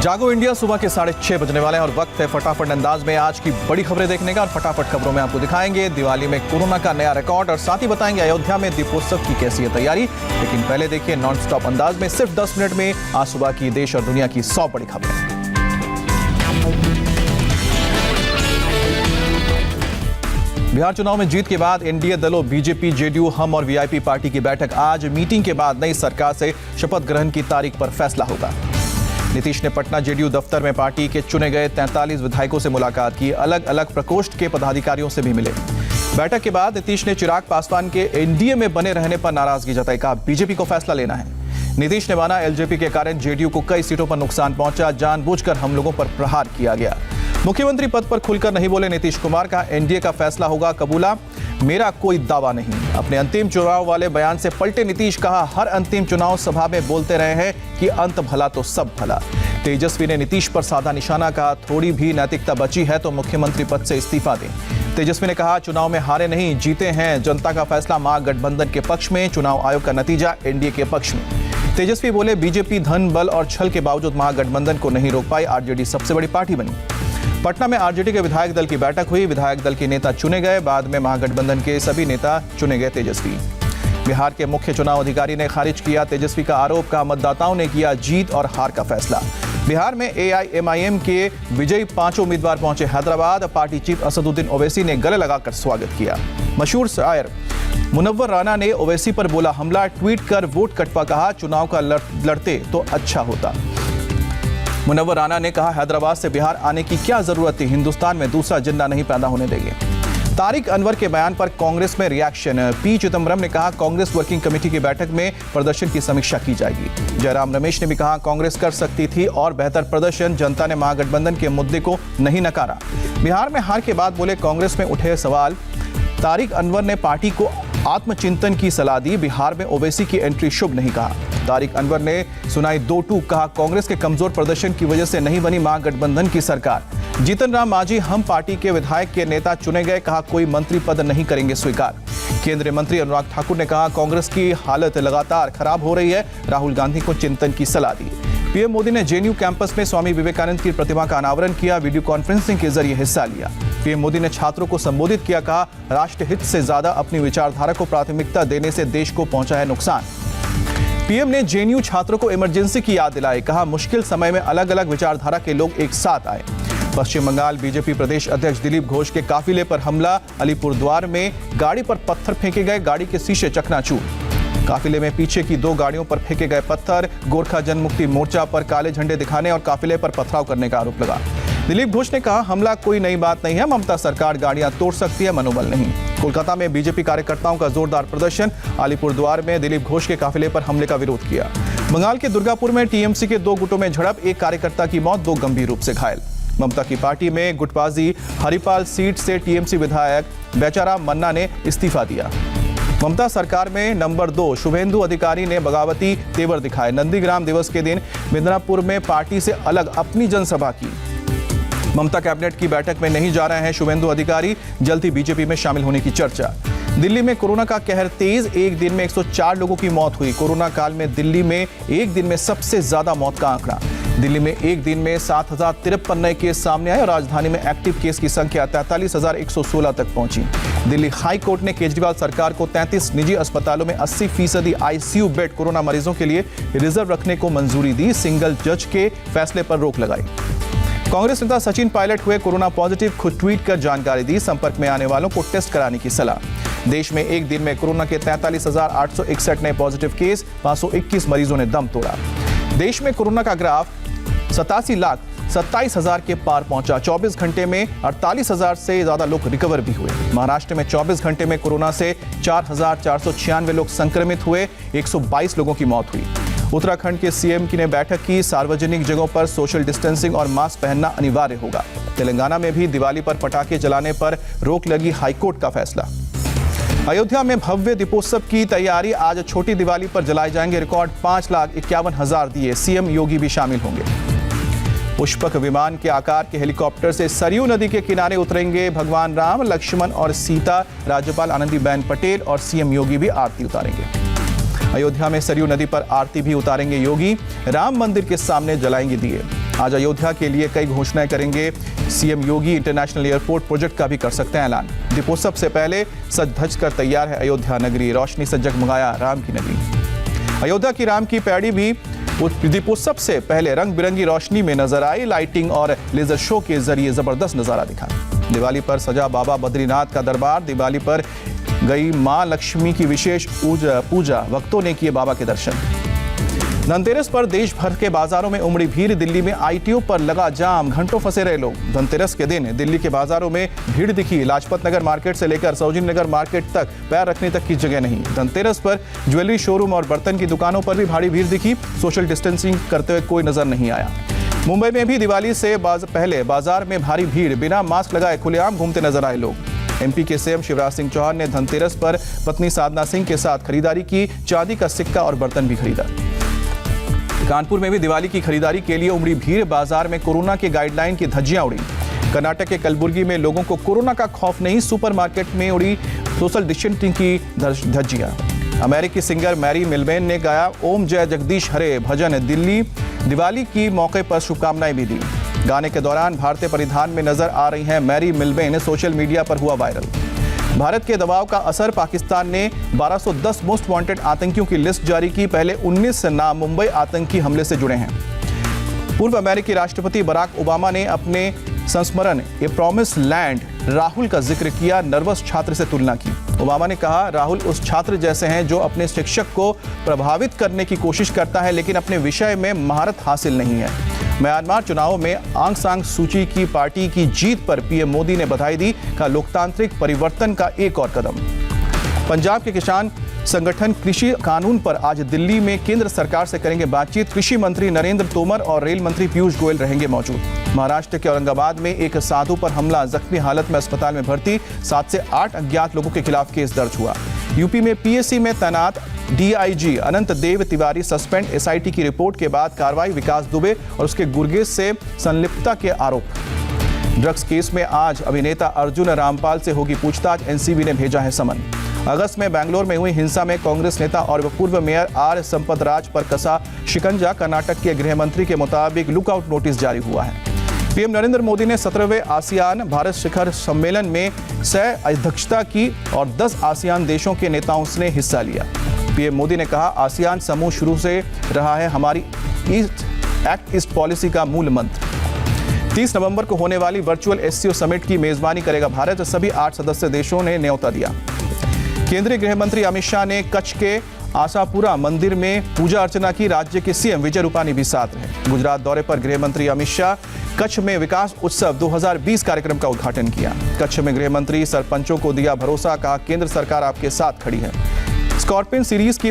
जागो इंडिया सुबह के 6:30 बजने वाले हैं और वक्त है फटाफट अंदाज में आज की बड़ी खबरें देखने का। और फटाफट खबरों में आपको दिखाएंगे दिवाली में कोरोना का नया रिकॉर्ड और साथ ही बताएंगे अयोध्या में दीपोत्सव की कैसी है तैयारी। लेकिन पहले देखिए नॉन स्टॉप अंदाज में सिर्फ 10 मिनट में आज सुबह की देश और दुनिया की 100 बड़ी खबरें। बिहार चुनाव में जीत के बाद एनडीए दलों बीजेपी, जेडीयू, हम और वीआईपी पार्टी की बैठक आज। मीटिंग के बाद नई सरकार से शपथ ग्रहण की तारीख पर फैसला होगा। नीतीश ने पटना जेडीयू दफ्तर में पार्टी के चुने गए 43 विधायकों से मुलाकात की। अलग अलग प्रकोष्ठ के पदाधिकारियों से भी मिले। बैठक के बाद नीतीश ने चिराग पासवान के एनडीए में बने रहने पर नाराजगी जताई। कहा बीजेपी को फैसला लेना है। नीतीश ने माना एलजेपी के कारण जेडीयू को कई सीटों पर नुकसान पहुंचा, जानबूझकर हम लोगों पर प्रहार किया गया। मुख्यमंत्री पद पर खुलकर नहीं बोले नीतीश कुमार। कहा एनडीए का फैसला होगा कबूला, मेरा कोई दावा नहीं। अपने अंतिम चुनाव वाले बयान से पलटे नीतीश। कहा हर अंतिम चुनाव सभा में बोलते रहे हैं कि अंत भला तो सब भला। तेजस्वी ने नीतीश पर साधा निशाना। कहा थोड़ी भी नैतिकता बची है तो मुख्यमंत्री पद से इस्तीफा दें। तेजस्वी ने कहा चुनाव में हारे नहीं जीते हैं, जनता का फैसला महागठबंधन के पक्ष में, चुनाव आयोग का नतीजा एनडीए के पक्ष में। तेजस्वी बोले बीजेपी धन बल और छल के बावजूद महागठबंधन को नहीं रोक पाई, आरजेडी सबसे बड़ी पार्टी बनी। पटना में आरजेडी के विधायक दल की बैठक हुई। विधायक दल के नेता चुने गए, बाद में महागठबंधन के सभी नेता चुने गए। तेजस्वी बिहार के मुख्य चुनाव अधिकारी ने खारिज किया तेजस्वी का आरोप। का मतदाताओं ने किया जीत और हार का फैसला। बिहार में एआईएमआईएम के विजयी 5 उम्मीदवार पहुंचे हैदराबाद। पार्टी चीफ असदुद्दीन ओवैसी ने गले लगाकर स्वागत किया। मशहूर शायर मुनव्वर राना ने ओवैसी पर बोला हमला, ट्वीट कर वोट कटवा। कहा चुनाव का लड़ते तो अच्छा होता। मुनव्वर राना ने कहा हैदराबाद से बिहार आने की क्या जरूरत थी, हिंदुस्तान में दूसरा जिन्ना नहीं पैदा होने देंगे। तारिक अनवर के बयान पर कांग्रेस में रिएक्शन। पी चिदंबरम ने कहा कांग्रेस वर्किंग कमेटी की बैठक में प्रदर्शन की समीक्षा की जाएगी। जयराम रमेश ने भी कहा कांग्रेस कर सकती थी और बेहतर प्रदर्शन, जनता ने महागठबंधन के मुद्दे को नहीं नकारा। बिहार में हार के बाद बोले कांग्रेस में उठे सवाल। तारिक अनवर ने पार्टी को आत्मचिंतन की सलाह दी। बिहार में ओवैसी की एंट्री शुभ नहीं कहा। तारिक अनवर ने सुनाई 2 टूक। कहा कांग्रेस के कमजोर प्रदर्शन की वजह से नहीं बनी महागठबंधन की सरकार। जीतन राम मांझी हम पार्टी के विधायक के नेता चुने गए। कहा कोई मंत्री पद नहीं करेंगे स्वीकार। केंद्रीय मंत्री अनुराग ठाकुर ने कहा कांग्रेस की हालत लगातार खराब हो रही है, राहुल गांधी को चिंतन की सलाह दी। पीएम मोदी ने जेएनयू कैंपस में स्वामी विवेकानंद की प्रतिमा का अनावरण किया। वीडियो कॉन्फ्रेंसिंग के जरिए हिस्सा लिया। पीएम मोदी ने छात्रों को संबोधित किया। कहा राष्ट्र हित से ज्यादा अपनी विचारधारा को प्राथमिकता देने से देश को पहुंचा है नुकसान। पीएम ने जेएनयू छात्रों को इमरजेंसी की याद दिलाई। कहा मुश्किल समय में अलग अलग विचारधारा के लोग एक साथ आए। पश्चिम बंगाल बीजेपी प्रदेश अध्यक्ष दिलीप घोष के काफिले पर हमला। अलीपुरद्वार में गाड़ी पर पत्थर फेंके गए, गाड़ी के शीशे चकनाचूर। काफिले में पीछे की 2 गाड़ियों पर फेंके गए पत्थर। गोरखा जनमुक्ति मोर्चा पर काले झंडे दिखाने और काफिले पर पथराव करने का आरोप लगा। दिलीप घोष ने कहा हमला कोई नई बात नहीं है, ममता सरकार गाड़ियां तोड़ सकती है, मनोबल नहीं। कोलकाता में बीजेपी कार्यकर्ताओं का जोरदार प्रदर्शन। अलीपुरद्वार में दिलीप घोष के काफिले पर हमले का विरोध किया। बंगाल के दुर्गापुर में टीएमसी के 2 गुटों में झड़प। एक कार्यकर्ता की मौत, 2 गंभीर रूप से घायल। ममता की पार्टी में गुटबाजी। हरिपाल सीट से टीएमसी विधायक बेचारा मन्ना ने इस्तीफा दिया। ममता सरकार में नंबर 2 शुभेंदु अधिकारी ने बगावती तेवर दिखाए। नंदीग्राम दिवस के दिन मिदनापुर में पार्टी से अलग अपनी जनसभा की। ममता कैबिनेट की बैठक में नहीं जा रहे हैं शुभेंदु अधिकारी, जल्द ही बीजेपी में शामिल होने की चर्चा। दिल्ली में कोरोना का कहर तेज। एक दिन में 104 लोगों की मौत हुई। कोरोना काल में दिल्ली में एक दिन में सबसे ज्यादा मौत का आंकड़ा। दिल्ली में एक दिन में 7053 नए केस सामने आए और राजधानी में एक्टिव केस की संख्या 43,116 तक पहुंची। दिल्ली हाई कोर्ट ने केजरीवाल सरकार को 33 निजी अस्पतालों में 80% आईसीयू बेड कोरोना मरीजों के लिए रिजर्व रखने को मंजूरी दी। सिंगल जज के फैसले पर रोक लगाई। कांग्रेस नेता सचिन पायलट हुए कोरोना पॉजिटिव, खुद ट्वीट कर जानकारी दी। संपर्क में आने वालों को टेस्ट कराने की सलाह। देश में एक दिन में कोरोना के 43,861 नए पॉजिटिव केस, 521 मरीजों ने दम तोड़ा। देश में कोरोना का ग्राफ 87,27,000 के पार पहुंचा। 24 घंटे में 48,000 से ज्यादा लोग रिकवर भी हुए। महाराष्ट्र में 24 घंटे में कोरोना से 4,496 लोग संक्रमित हुए, 122 लोगों की मौत हुई। उत्तराखंड के सीएम की ने बैठक की। सार्वजनिक जगहों पर सोशल डिस्टेंसिंग और मास्क पहनना अनिवार्य होगा। तेलंगाना में भी दिवाली पर पटाखे जलाने पर रोक लगी, हाईकोर्ट का फैसला। अयोध्या में भव्य दीपोत्सव की तैयारी। आज छोटी दिवाली पर जलाए जाएंगे रिकॉर्ड 5,51,000 दिए। सीएम योगी भी शामिल होंगे। पुष्पक विमान के आकार के हेलीकॉप्टर से सरयू नदी के किनारे उतरेंगे भगवान राम, लक्ष्मण और सीता। राज्यपाल आनंदीबेन पटेल और सीएम योगी भी आरती उतारेंगे। अयोध्या में सरयू नदी पर आरती भी उतारेंगे योगी। राम मंदिर के सामने जलाएंगे दिए। आज अयोध्या के लिए कई घोषणाएं करेंगे सीएम योगी। इंटरनेशनल एयरपोर्ट प्रोजेक्ट का भी कर सकते हैं ऐलान। दीपोत्सव से पहले सज धज कर तैयार है अयोध्या नगरी, रोशनी से जगमगाया राम की नगरी। अयोध्या की राम की पैड़ी भी दीपोत्सव से पहले रंग बिरंगी रोशनी में नजर आई। लाइटिंग और लेजर शो के जरिए जबरदस्त नजारा दिखा। दिवाली पर सजा बाबा बद्रीनाथ का दरबार। दिवाली पर गई मां लक्ष्मी की विशेष पूजा, भक्तों ने किए बाबा के दर्शन। धनतेरस पर देश भर के बाजारों में उमड़ी भीड़। दिल्ली में आईटीओ पर लगा जाम, घंटों फंसे रहे लोग। धनतेरस के दिन दिल्ली के बाजारों में भीड़ दिखी। लाजपत नगर मार्केट से लेकर सरोजिनी नगर मार्केट तक पैर रखने तक की जगह नहीं। धनतेरस पर ज्वेलरी शोरूम और बर्तन की दुकानों पर भी भारी भीड़ दिखी। सोशल डिस्टेंसिंग करते हुए कोई नजर नहीं आया। मुंबई में भी दिवाली से पहले बाजार में भारी भीड़, बिना मास्क लगाए खुलेआम घूमते नजर आए लोग। एमपी के सीएम शिवराज सिंह चौहान ने धनतेरस पर पत्नी साधना सिंह के साथ खरीदारी की। चांदी का सिक्का और बर्तन भी खरीदा। कानपुर में भी दिवाली की खरीदारी के लिए उमड़ी भीड़। बाजार में कोरोना के गाइडलाइन की धज्जियां उड़ी। कर्नाटक के कलबुर्गी में लोगों को कोरोना का खौफ नहीं, सुपरमार्केट में उड़ी सोशल डिस्टेंसिंग की धज्जियां। अमेरिकी सिंगर मैरी मिलबेन ने गाया ओम जय जगदीश हरे भजन। दिवाली की मौके पर शुभकामनाएं भी दी। गाने के दौरान भारतीय परिधान में नजर आ रही हैं मैरी मिलबेन, सोशल मीडिया पर हुआ वायरल। भारत के दबाव का असर, पाकिस्तान ने 1210 मोस्ट वांटेड आतंकियों की लिस्ट जारी की। पहले 19 नाम मुंबई आतंकी हमले से जुड़े हैं। पूर्व अमेरिकी राष्ट्रपति बराक ओबामा ने अपने संस्मरण ए प्रॉमिस लैंड राहुल का जिक्र किया। नर्वस छात्र से तुलना की। ओबामा ने कहा राहुल उस छात्र जैसे हैं जो अपने शिक्षक को प्रभावित करने की कोशिश करता है लेकिन अपने विषय में महारत हासिल नहीं है। म्यांमार चुनावों में आंग सान सूची की पार्टी की जीत पर पीएम मोदी ने बधाई दी। कहा लोकतांत्रिक परिवर्तन का एक और कदम। पंजाब के किसान संगठन कृषि कानून पर आज दिल्ली में केंद्र सरकार से करेंगे बातचीत। कृषि मंत्री नरेंद्र तोमर और रेल मंत्री पीयूष गोयल रहेंगे मौजूद। महाराष्ट्र के औरंगाबाद में एक साधु पर हमला, जख्मी हालत में अस्पताल में भर्ती। 7 से 8 अज्ञात लोगों के खिलाफ केस दर्ज हुआ। यूपी में पीएससी में तैनात डीआईजी अनंत देव तिवारी सस्पेंड। एसआईटी की रिपोर्ट के बाद कार्रवाई। विकास दुबे और उसके गुर्गेज से संलिप्तता के आरोप। ड्रग्स केस में आज अभिनेता अर्जुन रामपाल से होगी पूछताछ। एनसीबी ने भेजा है समन। अगस्त में बेंगलोर में हुई हिंसा में कांग्रेस नेता और पूर्व मेयर आर संपत राज पर कसा शिकंजा। कर्नाटक के गृह मंत्री के मुताबिक लुकआउट नोटिस जारी हुआ है। पीएम नरेंद्र मोदी ने 17वें आसियान भारत शिखर सम्मेलन में सह अध्यक्षता की और 10 आसियान देशों के नेताओं ने हिस्सा लिया। पीएम मोदी ने कहा आसियान समूह शुरू से रहा है हमारी एक्ट ईस्ट पॉलिसी का मूल मंत्र। 30 नवंबर को होने वाली वर्चुअल एससीओ समिट की मेजबानी करेगा भारत। सभी 8 सदस्य देशों ने न्योता दिया। केंद्रीय गृह मंत्री अमित शाह ने कच्छ के आशापुरा मंदिर में पूजा अर्चना की। राज्य के सीएम विजय रूपानी भी साथ रहे। गुजरात दौरे पर गृह मंत्री अमित शाह कच्छ में विकास उत्सव 2020 कार्यक्रम का उद्घाटन किया। कच्छ में गृह मंत्री सरपंचों को दिया भरोसा। कहा केंद्र सरकार आपके साथ खड़ी है। स्कॉर्पियन सीरीज की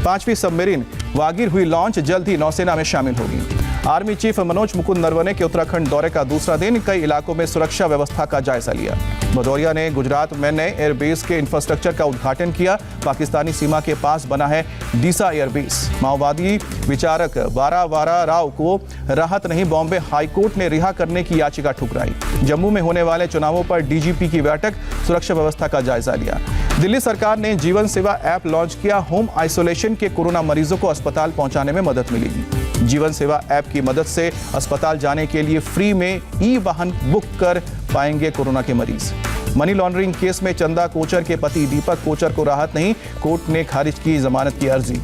5वीं सबमरीन वागीर हुई लॉन्च, जल्द ही नौसेना में शामिल होगी। आर्मी चीफ मनोज मुकुंद नरवणे के उत्तराखंड दौरे का दूसरा दिन। कई इलाकों में सुरक्षा व्यवस्था का जायजा लिया। भदौरिया ने गुजरात में नए एयरबेस के इंफ्रास्ट्रक्चर का उद्घाटन किया। पाकिस्तानी सीमा के पास बना है डीसा एयरबेस। माओवादी विचारक वारा राव को राहत नहीं, बॉम्बे हाईकोर्ट ने रिहा करने की याचिका ठुकराई। जम्मू में होने वाले चुनावों पर डीजीपी की बैठक, सुरक्षा व्यवस्था का जायजा लिया। दिल्ली सरकार ने जीवन सेवा ऐप लॉन्च किया। होम आइसोलेशन के कोरोना मरीजों को अस्पताल पहुंचाने में मदद मिलेगी। जीवन सेवा ऐप की मदद से अस्पताल जाने के लिए फ्री में ई वाहन बुक कर पाएंगे कोरोना के मरीज। मनी लॉन्ड्रिंग केस में चंदा कोचर के पति दीपक कोचर को राहत नहीं, कोर्ट ने खारिज की जमानत की अर्जी।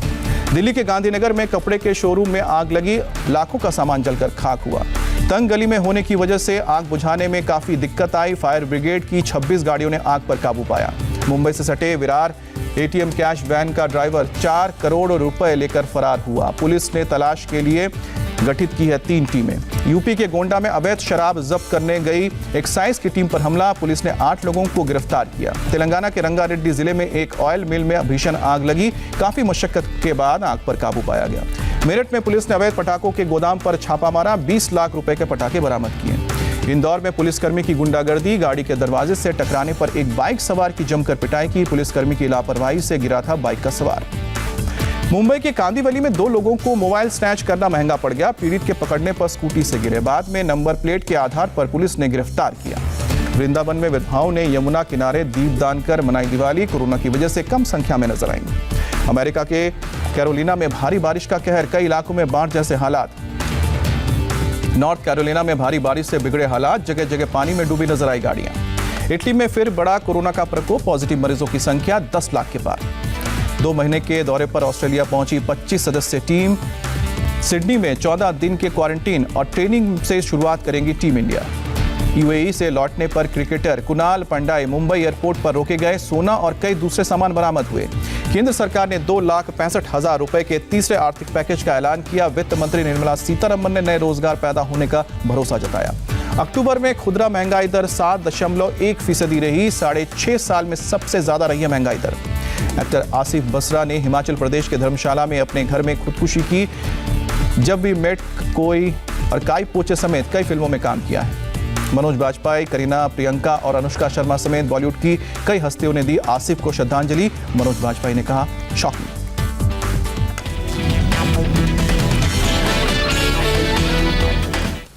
दिल्ली के गांधीनगर में कपड़े के शोरूम में आग लगी, लाखों का सामान जलकर खाक हुआ। तंग गली में होने की वजह से आग बुझाने में काफी दिक्कत आई। फायर ब्रिगेड की 26 गाड़ियों ने आग पर काबू पाया। मुंबई से सटे विरार एटीएम कैश वैन का ड्राइवर 4 करोड़ रुपए लेकर फरार हुआ। पुलिस ने तलाश के लिए गठित की है 3 टीमें। यूपी के गोंडा में अवैध शराब जब्त करने गई एक्साइज की टीम पर हमला, पुलिस ने 8 लोगों को गिरफ्तार किया। तेलंगाना के रंगारेड्डी जिले में एक ऑयल मिल में भीषण आग लगी, काफी मशक्कत के बाद आग पर काबू पाया गया। मेरठ में पुलिस ने अवैध पटाखों के गोदाम पर छापा मारा, 20 लाख रुपए के पटाखे बरामद किए। इंदौर में पुलिसकर्मी की गुंडागर्दी, गाड़ी के दरवाजे से टकराने पर एक बाइक सवार की जमकर पिटाई की, पुलिसकर्मी की लापरवाही से गिरा था बाइक का सवार। मुंबई के कांदिवली में 2 लोगों को मोबाइल स्नैच करना महंगा पड़ गया। पीड़ित के पकड़ने पर स्कूटी से गिरे, बाद में नंबर प्लेट के आधार पर पुलिस ने गिरफ्तार किया। वृंदावन में विधवाओं ने यमुना किनारे दीपदान कर मनाई दिवाली। कोरोना की वजह से कम संख्या में नजर आईं। अमेरिका के कैरोलिना में भारी बारिश का कहर, कई इलाकों में बाढ़ जैसे हालात। नॉर्थ कैरोलिना में भारी बारिश से बिगड़े हालात, जगह जगह पानी में डूबी नजर आई गाड़ियां। इटली में फिर बड़ा कोरोना का प्रकोप, पॉजिटिव मरीजों की संख्या 10 लाख के पार। 2 महीने के दौरे पर ऑस्ट्रेलिया पहुंची 25 सदस्यीय टीम। सिडनी में 14 दिन के क्वारंटीन और ट्रेनिंग से शुरुआत करेंगी टीम इंडिया। यूएई से लौटने पर क्रिकेटर कुणाल पंड्या मुंबई एयरपोर्ट पर रोके गए। सोना और कई दूसरे सामान बरामद हुए। केंद्र सरकार ने 2,65,000 रुपए के तीसरे आर्थिक पैकेज का ऐलान किया। वित्त मंत्री निर्मला सीतारमण ने नए रोजगार पैदा होने का भरोसा जताया। अक्टूबर में खुदरा महंगाई दर 7.1% रही। 6.5 साल में सबसे ज्यादा रही है महंगाई दर। एक्टर आसिफ बसरा ने हिमाचल प्रदेश के धर्मशाला में अपने घर में खुदकुशी की। जब वी मेट कोई और काई पोचे समेत कई फिल्मों में काम किया है। मनोज बाजपेयी, करीना, प्रियंका और अनुष्का शर्मा समेत बॉलीवुड की कई हस्तियों ने दी आसिफ को श्रद्धांजलि। मनोज बाजपेयी ने कहा, शॉकिंग।